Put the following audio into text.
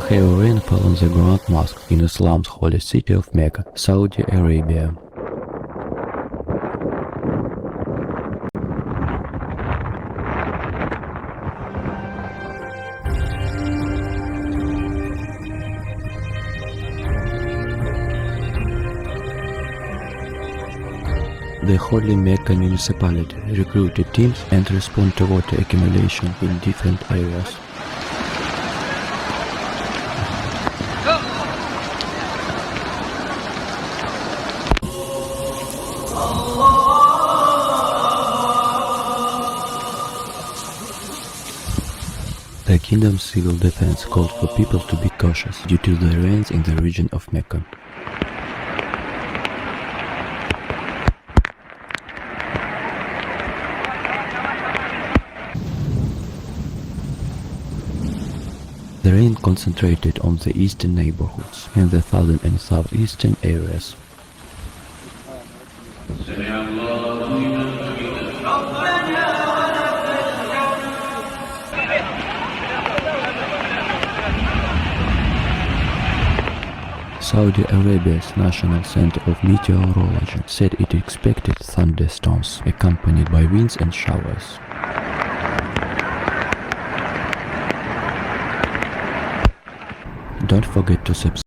heavy rain fell on the Grand Mosque in Islam's holy city of Mecca, Saudi Arabia. The Holy Mecca municipality recruited teams and respond to water accumulation in different areas. The kingdom's civil defense called for people to be cautious due to the rains in the region of Mecca. The rain concentrated on the eastern neighborhoods and the southern and southeastern areas. Saudi Arabia's National Center of Meteorology said it expected thunderstorms accompanied by winds and showers. Don't forget to subscribe.